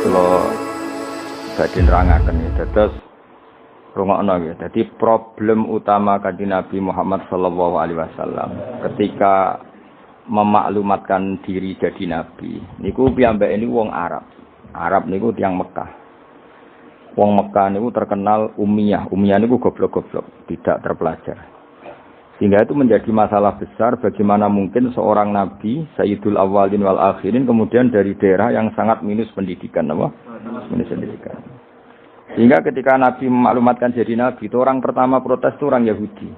kula badhe nerangaken dados rungokno nggih. Dadi problem utama Kanjeng Nabi Muhammad sallallahu alaihi wasallam ketika memaklumatkan diri jadi nabi niku piyambake niku wong Arab. Arab niku tiyang Mekah. Wong Mekah niku terkenal ummiyah. Ummiyah niku goblok-goblok, tidak terpelajar. Sehingga itu menjadi masalah besar bagaimana mungkin seorang nabi Sayyidul Awwalin wal Akhirin kemudian dari daerah yang sangat minus pendidikan, apa? Minus pendidikan. Sehingga ketika Nabi memaklumatkan jadi nabi, itu orang pertama protes itu orang Yahudi.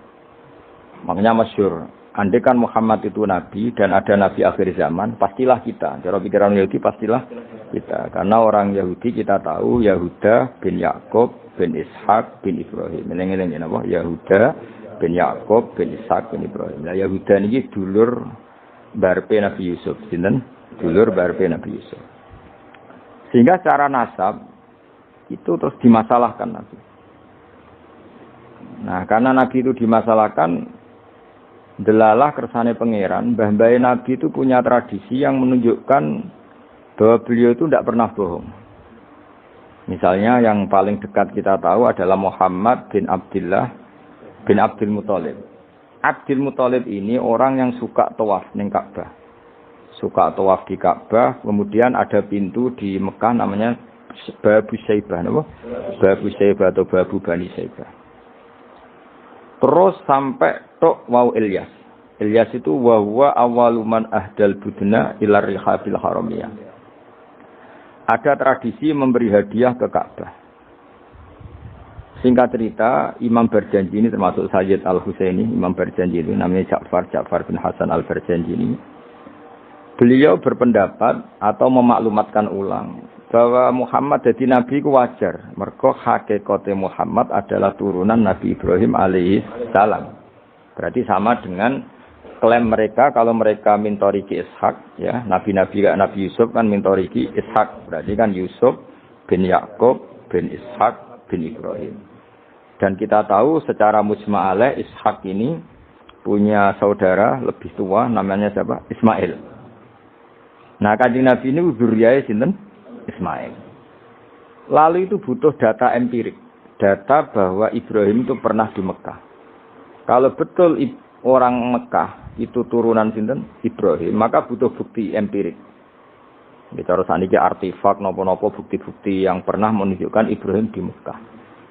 Makanya masyhur, andai kan Muhammad itu nabi dan ada nabi akhir zaman, pastilah kita. Cara pikiran Yahudi pastilah kita. Karena orang Yahudi kita tahu Yahuda bin Yakub bin Ishak bin Ibrahim. Eling-eling napa? Yahuda bin Yakub bin Ishak bin Ibrahim. Nah, Yahuda niki dulur barpe Nabi Yusuf, sinten? Dulur barpe Nabi Yusuf. Sehingga secara nasab itu terus dimasalahkan Nabi. Nah, karena Nabi itu dimasalahkan, delalah kersane pangeran, mbah-mbah Nabi itu punya tradisi yang menunjukkan bahwa beliau itu tidak pernah bohong. Misalnya yang paling dekat kita tahu adalah Muhammad bin Abdullah bin Abdul Muthalib. Abdul Muthalib ini orang yang suka tawaf ning Ka'bah. Suka tawaf di Ka'bah, kemudian ada pintu di Mekah namanya Babu Saibah, napa? Babu Saibah atau Babu Bani Saibah. Terus sampai tok wau Ilyas. Ilyas itu wa huwa awwaluman ahdal budna ila rihabil haramiyah. Ada tradisi memberi hadiah ke Ka'bah. Singkat cerita, Imam Berjanji ini termasuk Sayyid Al-Husaini, Imam Berjanji itu namanya Ja'far bin Hasan Al-Berjanji ini. Beliau berpendapat atau memaklumatkan ulang bahwa Muhammad jadi nabi ku wajar. Mergo hakikate Muhammad adalah turunan Nabi Ibrahim alaihi salam. Berarti sama dengan klaim mereka kalau mereka mintoriki Ishak, ya, nabi-nabi kayak Nabi Yusuf kan mintoriki Ishak. Berarti kan Yusuf bin Yakub bin Ishak bin Ibrahim. Dan kita tahu secara mujma' alaih Ishak ini punya saudara lebih tua namanya siapa? Ismail. Nah, Kanjeng Nabi ini dzurriyyah sinten? Ismail. Lalu itu butuh data empirik, data bahwa Ibrahim itu pernah di Mekah. Kalau betul orang Mekah itu turunan sinten? Ibrahim, maka butuh bukti empirik. Bicara saniki artefak napa-napa bukti-bukti yang pernah menunjukkan Ibrahim di Mekah.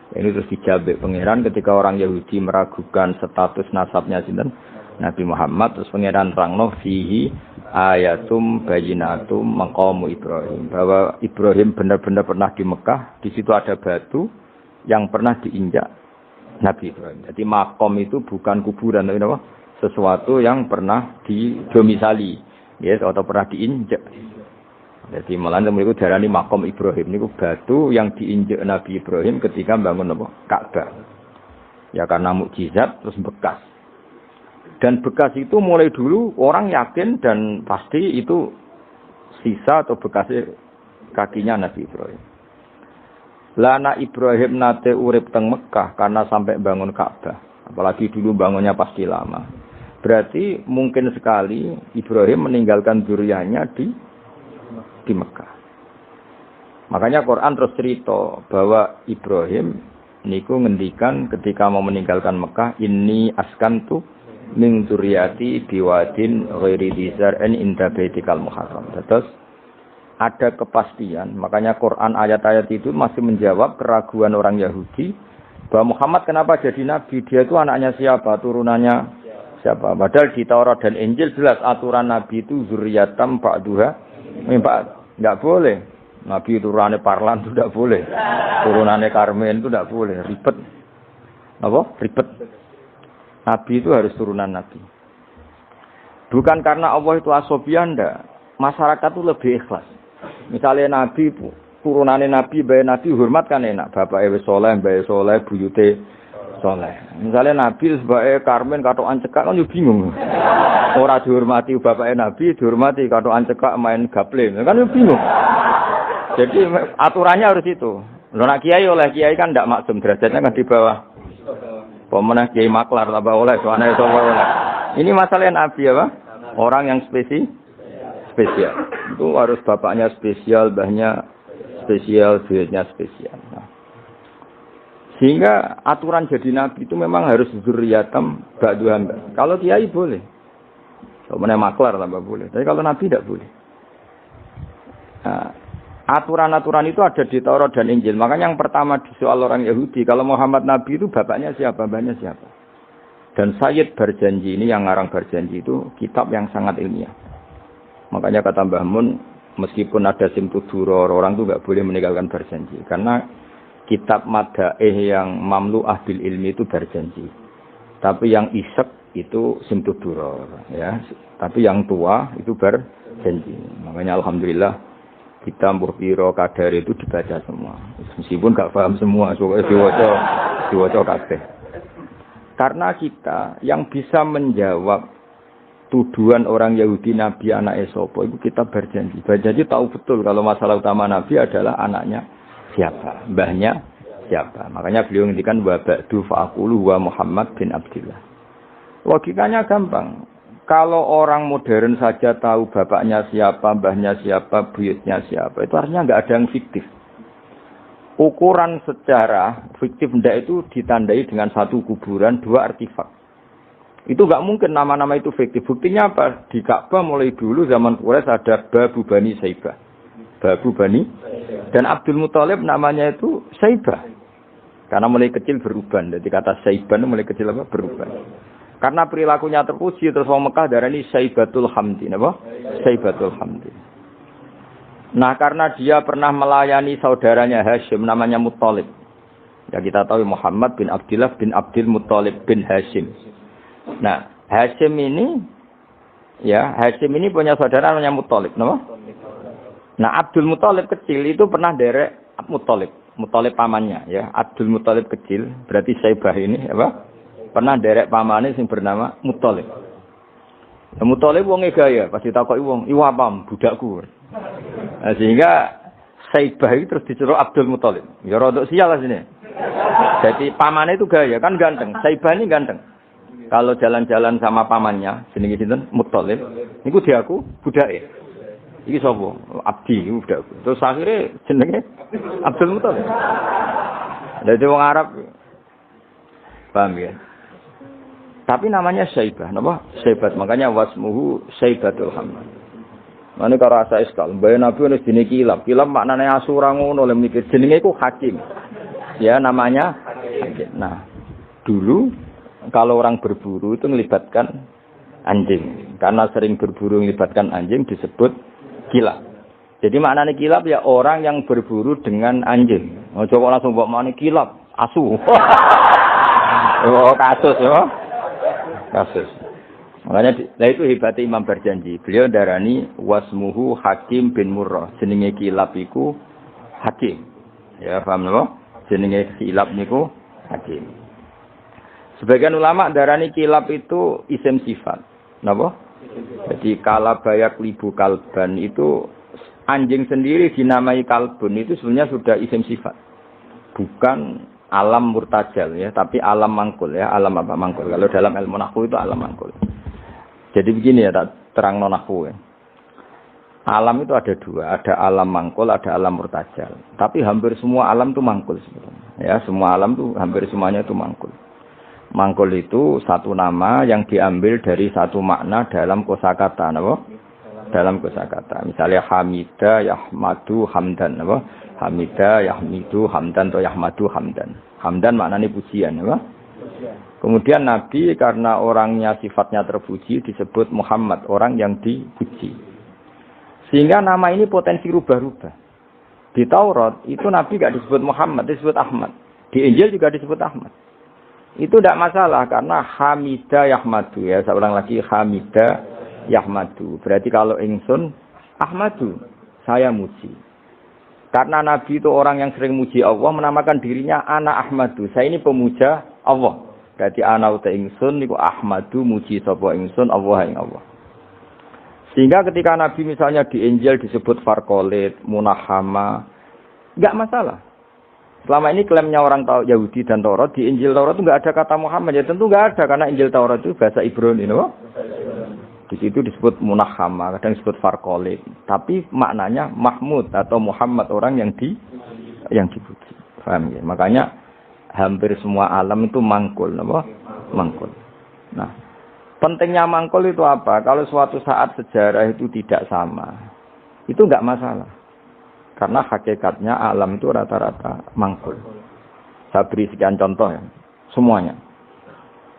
Ini terus dijawab pangeran ketika orang Yahudi meragukan status nasabnya sinten? Nabi Muhammad, terus pangeran terangno fihi ayatum bayyinatum maqamu Ibrahim, bahwa Ibrahim benar-benar pernah di Mekah. Di situ ada batu yang pernah diinjak Nabi Ibrahim. Jadi makom itu bukan kuburan, tapi apa? Sesuatu yang pernah didomisali, yes, atau pernah diinjak. Jadi malah itu darani makom Ibrahim niku batu yang diinjak Nabi Ibrahim ketika bangun apa? Ka'bah. Ya karena mukjizat terus bekas. Dan bekas itu mulai dulu orang yakin dan pasti itu sisa atau bekas kakinya Nabi Ibrahim. Lana Ibrahim nate urip teng Mekah karena sampai bangun Ka'bah. Apalagi dulu bangunnya pasti lama. Berarti mungkin sekali Ibrahim meninggalkan dzurriyyahnya di Mekah. Makanya Quran terus cerita bahwa Ibrahim niku ngendikan ketika mau meninggalkan Mekah, inni askantu min dzurriyyati biwadin ghairi dzar'in inda baitikal muharram. Terus ada kepastian, makanya Quran ayat-ayat itu masih menjawab keraguan orang Yahudi bahwa Muhammad kenapa jadi nabi, dia itu anaknya siapa, turunannya siapa. Padahal di Taurat dan Injil jelas aturan nabi itu dzurriyyatam ba'duha min ba'd. Enggak boleh. Nabi turunannya Parlan itu tidak boleh. Turunannya Karmen itu tidak boleh. Ribet. Apa? Ribet. Nabi itu harus turunan Nabi. Bukan karena Allah itu asobiyah, enggak. Masyarakat itu lebih ikhlas. Misalnya Nabi, turunannya Nabi, bayi Nabi hormat kan enak. Bapak Ewe Soleh, bayi Soleh, buyute Soleh. Misalnya Nabi sebagai Karmen, katokan cekak kan juga bingung. Orang dihormati bapaknya Nabi, dihormati katokan cekak main gaple. Kan juga bingung. Jadi aturannya harus itu. Nak kiai oleh kiai kan tidak maksum, derajatnya kan di bawah. Pemenang kiai maklar tambah oleh, soalnya itu oleh. Ini masalah Nabi apa? Orang yang spesial. Itu harus bapaknya spesial, mbahnya spesial, duitnya spesial. Nah, sehingga aturan jadi nabi itu memang harus dzurriyatam ba'duham. Kalau kiai boleh. Kalau maklar tambah boleh. Tapi kalau nabi tidak boleh. Nah, aturan-aturan itu ada di Taurat dan Injil. Makanya yang pertama di soal orang Yahudi, kalau Muhammad nabi itu bapaknya siapa, mbahnya siapa. Dan Sayyid Barjanji ini yang ngarang Barjanji itu kitab yang sangat ilmiah. Makanya kata Mbah Mun, meskipun ada simtuduror, orang itu nggak boleh meninggalkan Barjanji. Karena kitab madaih yang mamlu'ah bil ilmi itu Barjanji. Tapi yang isek itu simtuduror. Ya. Tapi yang tua itu Barjanji. Makanya alhamdulillah kita mbuh piro kadar itu dibaca semua. Meskipun nggak paham semua, soalnya diwaca kabeh. Karena kita yang bisa menjawab tuduhan orang Yahudi Nabi anak Esopo itu kita Barjanji. Barjanji tahu betul kalau masalah utama Nabi adalah anaknya siapa, mbahnya siapa. Makanya beliau ngendikan wa ba'du fa'aqulu wa Muhammad bin Abdillah. Logikanya gampang. Kalau orang modern saja tahu bapaknya siapa, mbahnya siapa, buyutnya siapa, itu artinya nggak ada yang fiktif. Ukuran sejarah fiktif ndak itu ditandai dengan satu kuburan, dua artefak. Itu nggak mungkin nama-nama itu fiktif. Buktinya apa? Di Ka'bah mulai dulu zaman Quraisy ada Babu Bani Saibah. Babu Bani. Dan Abdul Muthalib namanya itu Saibah. Karena mulai kecil beruban. Jadi kata Saibah mulai kecil apa? Beruban. Karena perilakunya terpuji terus orang Mekah darani Saibatul Hamdi. Apa? Saibatul Hamdi. Nah karena dia pernah melayani saudaranya Hashim namanya Muthalib. Ya kita tahu Muhammad bin Abdillah bin Abdul Muthalib bin Hashim. Nah, Hashim ini punya saudara namanya Muthalib, no? Nah, Abdul Muthalib kecil itu pernah derek Muthalib pamannya, ya. Abdul Muthalib kecil, berarti Saibah ini, apa? Pernah derek pamannya yang bernama Muthalib. Nah, Muthalib wonge gaya, pas ditakoki wong, "Iwa pam, budakku." Nah, sehingga Saibah itu terus disuruh Abdul Muthalib. Ya rodok sial lah sini. Jadi pamannya itu gaya, kan ganteng. Saibah ini ganteng. Kalau jalan-jalan sama pamannya, jenenge sinten? Muthalib. Niku diaku budake. Iki sapa? Abdi iku budakku. Terus akhirnya jenenge Abdul Muthalib. Dadi wong Arab. Paham ya? Tapi namanya Saibah, napa? Saibat. Makanya wasmuhu Saibatul Hamd. Mane karo asa iskal, mbae Nabi wis dene kilap. Kilap maknane asura ngono lho mikir jenenge iku Hakim. Ya namanya Hakim. Nah, dulu kalau orang berburu itu melibatkan anjing. Karena sering berburu melibatkan anjing disebut kilap. Jadi maknanya kilap ya orang yang berburu dengan anjing. Oh, coba langsung bawa mana kilap, asu. Oh, kasus ya. Kasus. Makanya itu hebatnya Imam Barjanji. Beliau darani wasmuhu Hakim bin Murrah. Jenenge kilap iku Hakim. Ya paham napa? Jenenge kilap niku Hakim. Sebagian ulama darani kilap itu isim sifat. Napa? Jadi kalabayak libu kalban itu anjing sendiri dinamai kalbun itu sebenarnya sudah isim sifat. Bukan alam murtajal ya, tapi alam mangkul ya. Alam apa mangkul? Kalau dalam ilmu nahwu itu alam mangkul. Jadi begini ya, tak terang nahwu ya. Alam itu ada dua, ada alam mangkul, ada alam murtajal. Tapi hampir semua alam itu mangkul sebetulnya. Ya, semua alam itu hampir semuanya itu mangkul. Mangkul itu satu nama yang diambil dari satu makna dalam kosakata, apa? Dalam kosakata. Misalnya Hamida, Yahmadu, Hamdan, apa? Hamida, Yahmidu, Hamdan atau Yahmadu, Hamdan. Hamdan maknanya pujian, apa? Kemudian Nabi karena orangnya sifatnya terpuji disebut Muhammad, orang yang dipuji. Sehingga nama ini potensi rubah-rubah. Di Taurat itu Nabi tidak disebut Muhammad, disebut Ahmad. Di Injil juga disebut Ahmad. Itu tidak masalah karena Hamida Yahmadu ya. Saya ulang lagi Hamida Yahmadu. Berarti kalau ingsun Ahmadu, saya muji. Karena Nabi itu orang yang sering muji Allah, menamakan dirinya Ana Ahmadu. Saya ini pemuja Allah. Berarti ana uta ingsun niku Ahmadu muji sapa ingsun Allah ing Allah. Sehingga ketika Nabi misalnya di Injil disebut Farqolit, Munahama, enggak masalah. Selama ini klaimnya orang Yahudi dan Taurat, di Injil Taurat itu enggak ada kata Muhammad. Ya tentu enggak ada karena Injil Taurat itu bahasa Ibrani, no? Di situ disebut munahama, kadang disebut farqolid. Tapi maknanya Mahmud atau Muhammad, orang yang dipuji. Paham ya? Makanya hampir semua alam itu mangkul, apa? Mangkul. Nah, pentingnya mangkul itu apa? Kalau suatu saat sejarah itu tidak sama, itu enggak masalah. Karena hakikatnya alam itu rata-rata mangkul. Saya beri sekian contoh ya, semuanya.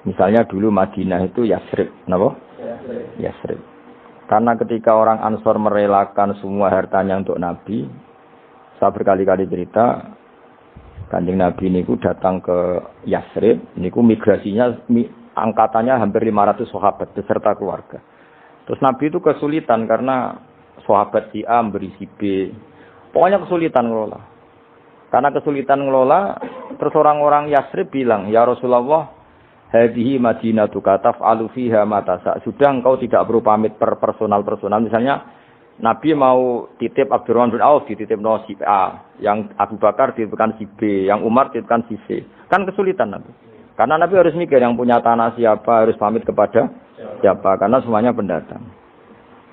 Misalnya dulu Madinah itu Yasrib, kenapa? Yasrib. Karena ketika orang Ansor merelakan semua hartanya untuk Nabi, saya berkali-kali cerita, Kanjeng Nabi niku datang ke Yasrib, niku migrasinya angkatannya hampir 500 sahabat beserta keluarga. Terus Nabi itu kesulitan karena sahabat si A beri si B, pokoknya kesulitan ngelola. Karena kesulitan ngelola, terus orang-orang Yasrib bilang, "Ya Rasulullah, hadhihi madinatuka taf'alu fiha ma tasa." Sudah engkau tidak perlu pamit per personal. Misalnya Nabi mau titip Abdurrahman bin Auf dititip si A, yang Abu Bakar dititipkan si B, yang Umar dititipkan si C. Kan kesulitan Nabi. Karena Nabi harus mikir yang punya tanah siapa, harus pamit kepada siapa, karena semuanya pendatang.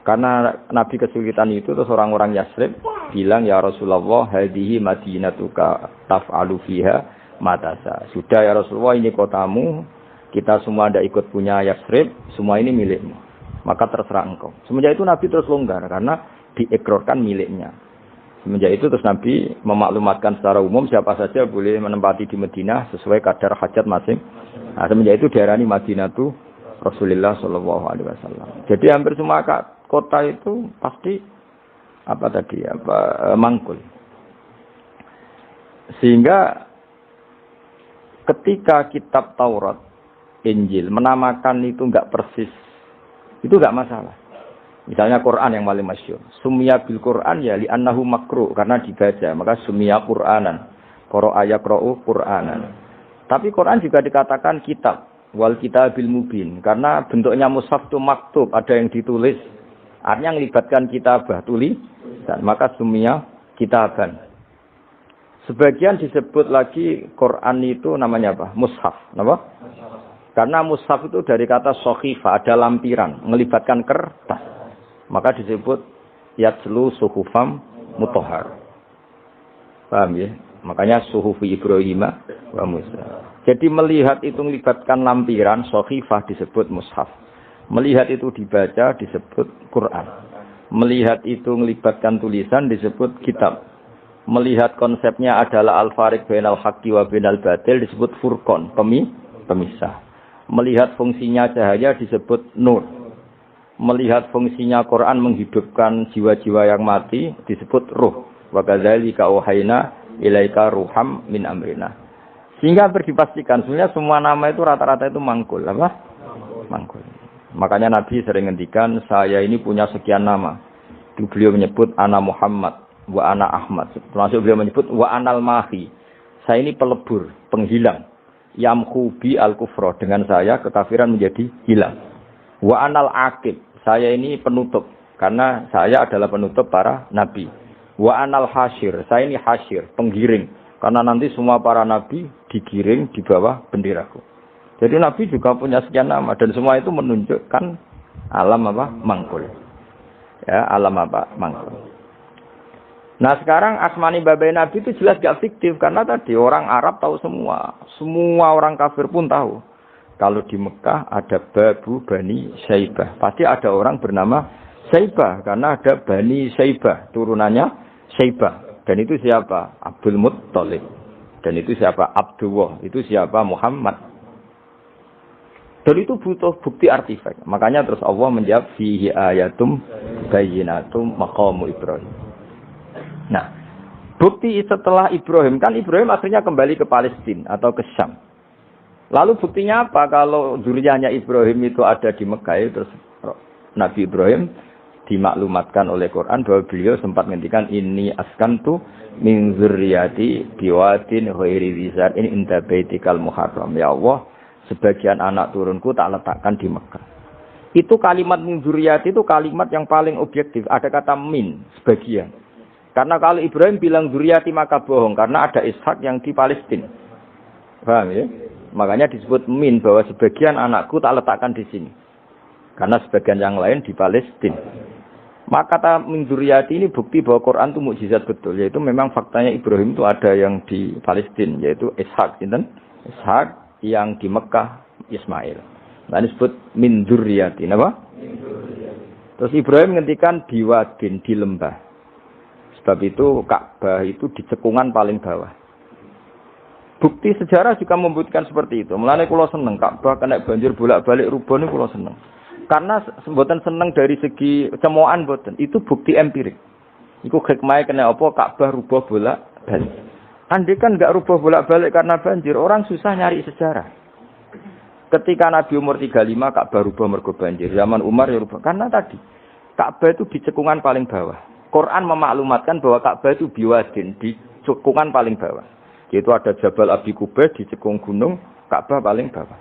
Karena Nabi kesulitan itu, terus orang-orang Yasrib bilang, "Ya Rasulullah, hadhihi madinatuka taf'alu fiha ma tasa." Sudah ya Rasulullah, ini kotamu, kita semua ada ikut punya Yasrib, semua ini milikmu. Maka terserah engkau. Semenjak itu Nabi terus longgar karena diikrarkan miliknya. Semenjak itu terus Nabi memaklumatkan secara umum siapa saja boleh menempati di Madinah sesuai kadar hajat masing. Nah, semenjak itu diarani Madinatu Rasulullah sallallahu alaihi wasallam. Jadi hampir semua kota itu pasti mangkul. Sehingga ketika kitab Taurat, Injil menamakan itu enggak persis, itu enggak masalah. Misalnya Quran yang paling masyhur, sumya bil Quran ya li annahu makru, karena dibaca, maka sumya Quranan. Qara'a yaqra'u Quranan. Tapi Quran juga dikatakan kitab, wal kitabil mubin, karena bentuknya mushaf itu maktub, ada yang ditulis. Artinya melibatkan kitabah, tulisan, maka sumya kitaban. Sebagian disebut lagi Quran itu namanya apa? Mushaf, apa? Karena mushaf itu dari kata sokhifah, ada lampiran, melibatkan kertas. Maka disebut yatslu suhufam mutahhar. Paham ya? Makanya suhufi Ibrahim wa Musa. Jadi melihat itu melibatkan lampiran, sokhifah disebut mushaf. Melihat itu dibaca disebut Quran. Melihat itu melibatkan tulisan disebut kitab. Melihat konsepnya adalah al-fariq bainal haqqi wa bainal batil disebut furqan, pemisah. Melihat fungsinya cahaya disebut nur. Melihat fungsinya Quran menghidupkan jiwa-jiwa yang mati disebut ruh. Wa kadzalika auhayna ilaika ruham min amrina. Sehingga dipastikan sebenarnya semua nama itu rata-rata itu mangkul, apa? Mangkul. Makanya Nabi sering ngendikan, saya ini punya sekian nama. Beliau menyebut ana Muhammad wa ana Ahmad. Termasuk beliau menyebut wa anal mahi. Saya ini pelebur, penghilang. Yamhu bi al-kufra, dengan saya kekafiran menjadi hilang. Wa anal aqib, saya ini penutup karena saya adalah penutup para nabi. Wa anal hasyir, saya ini hasyir, penggiring, karena nanti semua para nabi digiring di bawah benderaku. Jadi nabi juga punya sekian nama dan semua itu menunjukkan alam apa? Mangkul. Ya, alam apa? Mangkul. Nah sekarang asmani babai nabi itu jelas gak fiktif karena tadi orang Arab tahu semua orang kafir pun tahu. Kalau di Mekah ada Babu Bani Syaibah, pasti ada orang bernama Syaibah karena ada Bani Syaibah, turunannya Syaibah. Dan itu siapa? Abdul Muttalib. Dan itu siapa? Abdullah. Itu siapa? Muhammad. Dan itu butuh bukti artefak. Makanya terus Allah menjawab fihi ayatum bayyinatum maqamu Ibrahim. Nah, bukti setelah Ibrahim, kan Ibrahim akhirnya kembali ke Palestina atau ke Syam. Lalu buktinya apa? Kalau zuriyahnya Ibrahim itu ada di Mekah, terus Nabi Ibrahim dimaklumatkan oleh Quran bahwa beliau sempat menghentikan ini askantu min zurriyati biwadin ghairi dzar in inda baitikal muharram. Ya Allah, sebagian anak turunku tak letakkan di Mekah. Itu kalimat min zurriyati itu kalimat yang paling objektif. Ada kata min, sebagian. Karena kalau Ibrahim bilang zurriyati maka bohong karena ada Ishak yang di Palestina. Paham ya? Makanya disebut min, bahwa sebagian anakku tak letakkan di sini. Karena sebagian yang lain di Palestina. Maka kata min dzurriyyati ini bukti bahwa Quran itu mukjizat betul, yaitu memang faktanya Ibrahim itu ada yang di Palestina, yaitu Ishak, Ishak yang di Mekah Ismail. Nah disebut min dzurriyyati, apa? Terus Ibrahim ngendikan biwadin di lembah. Sebab itu Ka'bah itu di cekungan paling bawah. Bukti sejarah juga membuktikan seperti itu. Mulane kula seneng Ka'bah kena banjir bolak-balik rubuh niku kula seneng. Karena mboten seneng dari segi cemoan mboten, itu bukti empirik. Iku hikmah kena apa Ka'bah rubuh bolak-balik. Andai kan enggak rubuh bolak-balik karena banjir, orang susah nyari sejarah. Ketika Nabi umur 35 Ka'bah rubuh mergo banjir. Zaman Umar ya rubuh karena tadi Ka'bah itu di cekungan paling bawah. Quran memaklumatkan bahwa Ka'bah itu biwadin di cekungan paling bawah. Yaitu ada Jabal Abi Kubais di cekung gunung, Ka'bah paling bawah.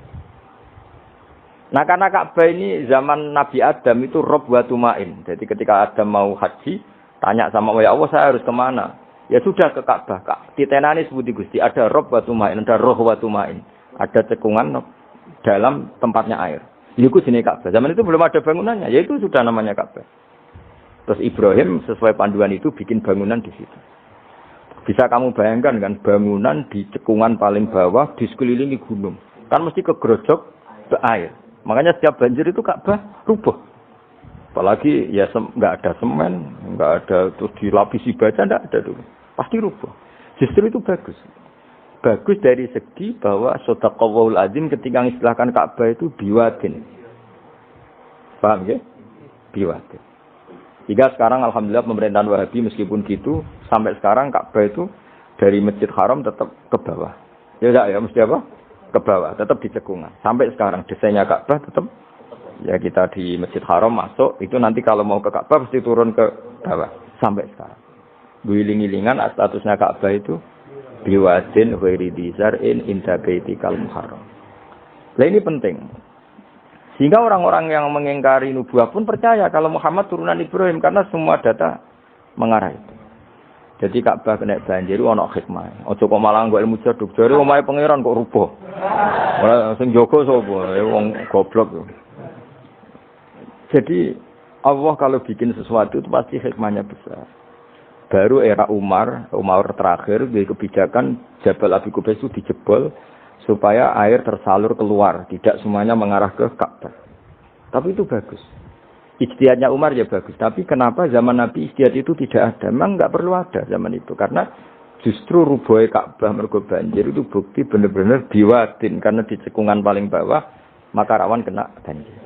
Nah karena Ka'bah ini zaman Nabi Adam itu rob wa tumain. Jadi ketika Adam mau haji, tanya sama ya Allah saya harus kemana? Ya sudah ke Ka'bah. Titenani sebuti Gusti ada rob wa tumain, ada roh wa tumain. Ada cekungan dalam tempatnya air. Itu jenis Ka'bah. Zaman itu belum ada bangunannya, yaitu sudah namanya Ka'bah. Terus Ibrahim sesuai panduan itu bikin bangunan di situ. Bisa kamu bayangkan kan bangunan di cekungan paling bawah di sekelilingi gunung. Kan mesti kegerojok ke air. Makanya setiap banjir itu Ka'bah rubuh. Apalagi ya nggak ada semen, nggak ada terus dilapisi baja, nggak ada dulu. Pasti rubuh. Justru itu bagus. Bagus dari segi bahwa shadaqallahul azim ketika mengistilahkan Ka'bah itu biwadin. Paham ya? Biwadin. Hingga sekarang alhamdulillah pemerintahan Wahabi meskipun gitu sampai sekarang Ka'bah itu dari Masjid Haram tetap ke bawah. Ya enggak ya mesti apa? Ke bawah, tetap di cekungan. Sampai sekarang desainnya Ka'bah tetap ya kita di Masjid Haram masuk itu nanti kalau mau ke Ka'bah mesti turun ke bawah sampai sekarang. Guling-gilingan statusnya Ka'bah itu biwadin ghairi dzar'in inda baitikal muharram. Nah ini penting. Sehingga orang-orang yang mengingkari nubuah pun percaya kalau Muhammad turunan Ibrahim karena semua data mengarah itu. Jadi Ka'bah kena banjir ana hikmah. Aja kok malah nggo ilmu jaduk. Jare omahe pangeran kok rubuh. Ora sing jaga sapa? Wong goblok. Jadi Allah kalau bikin sesuatu itu pasti hikmahnya besar. Baru era Umar terakhir di kebijakan Jabal Abi Kubais itu dijebol supaya air tersalur keluar, tidak semuanya mengarah ke Ka'bah. Tapi itu bagus. Ijtihadnya Umar ya bagus. Tapi kenapa zaman Nabi ijtihad itu tidak ada? Memang enggak perlu ada zaman itu. Karena justru rubuhnya Ka'bah mergo banjir itu bukti benar-benar biwadin. Karena di cekungan paling bawah, maka rawan kena banjir.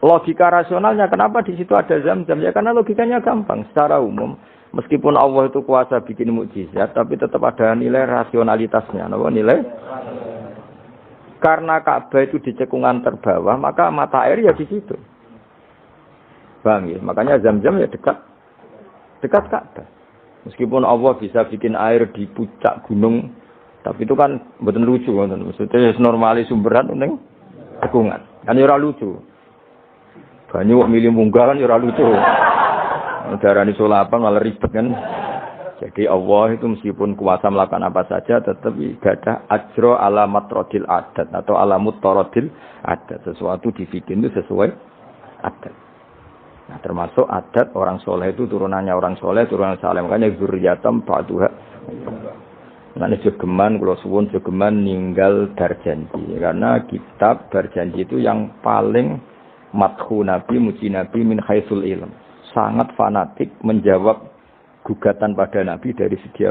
Logika rasionalnya kenapa di situ ada Zam-Zam? Ya karena logikanya gampang. Secara umum, meskipun Allah itu kuasa bikin mukjizat, tapi tetap ada nilai rasionalitasnya. Apa nilai? Karena Ka'bah itu di cekungan terbawah, maka mata air ya di situ. Bang, ya? Makanya Zam-Zam ya dekat Ka'bah. Meskipun Allah bisa bikin air di puncak gunung, tapi itu kan betul lucu, maksudnya normali sumberan ning cekungan. Kan ora lucu. Banyu kok milih munggah kan ora lucu. Darani sulapan malah ribet kan. Jadi Allah itu meskipun kuasa melakukan apa saja tetap ibadah ajro ala matrodil adat atau ala mutarodil adat. Sesuatu dibikin itu sesuai adat. Nah termasuk adat orang soleh itu turunannya orang soleh, turunan saleh. Makanya zuriyatam ba'duha. Nah ini jogeman, kalau suwun jogeman ninggal berjanji. Karena kitab berjanji itu yang paling madhu Nabi, muji Nabi min haitsul ilm. Sangat fanatik menjawab gugatan pada Nabi dari segi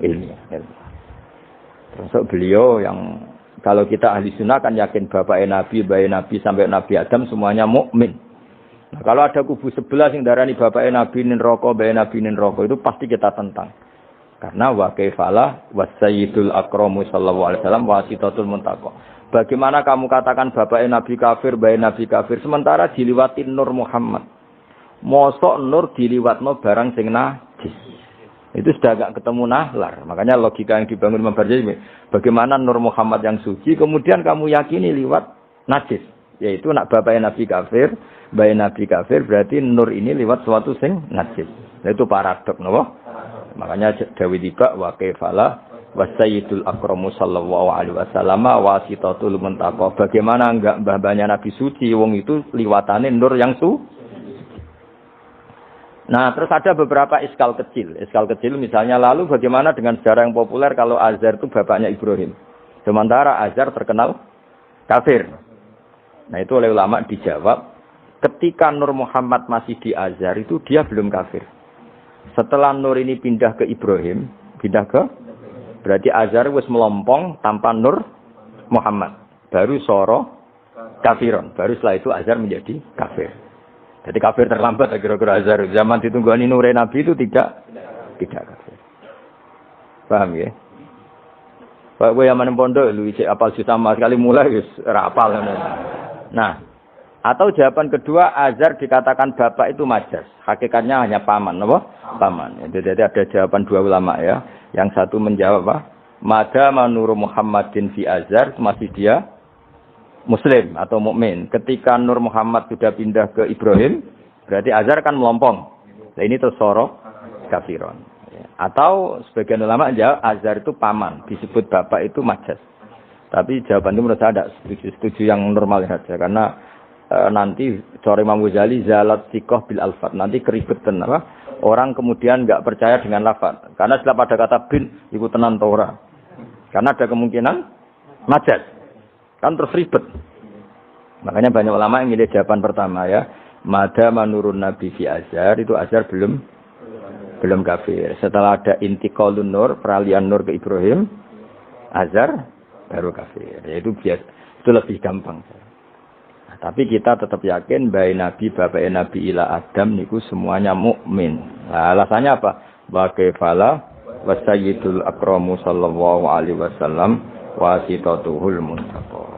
ilmiah. Termasuk beliau yang kalau kita ahli sunnah kan yakin bapaknya Nabi, bayi Nabi sampai Nabi Adam semuanya mukmin. Nah, kalau ada kubu sebelah yang darani bapaknya Nabi nin roko, bayi Nabi nin roko itu pasti kita tentang. Karena wa kaifalah wasayyidul akramu sallallahu alaihi wasallam wasitatul muntaqo. Bagaimana kamu katakan bapaknya Nabi kafir, bayi Nabi kafir sementara diliwatin Nur Muhammad. Mosok nur diliwatno barang sing najis. Itu sudah agak ketemu nahlar. Makanya logika yang dibangun Imam Barjani, bagaimana Nur Muhammad yang suci kemudian kamu yakini liwat najis. Yaitu nak bapaknya Nabi kafir, bayi Nabi kafir berarti nur ini liwat suatu sing najis. Nah, itu paradok napa? Makanya Dawi tiba wa kaifala wasayyidul akramu sallallahu alaihi wasallam wasitatul muntaqa. Bagaimana enggak mbah-mbahnya Nabi suci, wong itu liwatane nur yang Nah, terus ada beberapa iskal kecil. Iskal kecil misalnya, lalu bagaimana dengan sejarah yang populer kalau Azhar itu bapaknya Ibrahim. Sementara Azhar terkenal kafir. Nah, itu oleh ulama dijawab, ketika Nur Muhammad masih di Azhar itu dia belum kafir. Setelah Nur ini pindah ke Ibrahim, berarti Azhar wis melompong tanpa Nur Muhammad. Baru soro kafiron. Baru setelah itu Azhar menjadi kafir. Jadi kafir terlambat kira-kira Azhar. Zaman ditunggani Nur Nabi itu tidak kafir. Paham ya? Pak gue yang pondok lu cek apal sama sekali mulai wis rapal. Nah, atau jawaban kedua Azhar dikatakan bapak itu majas. Hakikatnya hanya paman, apa? Paman. Jadi ada jawaban dua ulama ya. Yang satu menjawab apa? Mada manuru Muhammadin fi Azhar, masih dia Muslim atau mukmin. Ketika Nur Muhammad sudah pindah ke Ibrahim, berarti Azhar kan melompong. Nah, ini tersoro kafiron. Atau sebagian ulama jawab Azhar itu paman, disebut bapak itu majas. Tapi jawaban itu menurut saya tidak setuju yang normal saja, karena nanti sore Imam Ghazali zalat sikoh bil alfat, nanti keribetan apa? Orang kemudian nggak percaya dengan lafaz, karena setelah pada kata bin ikut tenan Torah, karena ada kemungkinan majas. Kan terus ribet. Makanya banyak ulama yang milih jawaban pertama ya. Mada manurun Nabi fi Azhar, itu Azhar belum kafir. Setelah ada intiqalun nur, peralihan nur ke Ibrahim, Azhar baru kafir. Ya, itu biasa, itu lebih gampang. Nah, tapi kita tetap yakin bahwa Nabi bapak Nabi ila Adam niku semuanya mukmin. Nah, alasannya apa? Wa kafala wasayyidul akramu sallallahu alaihi wasallam wasitatuhul muntaqa.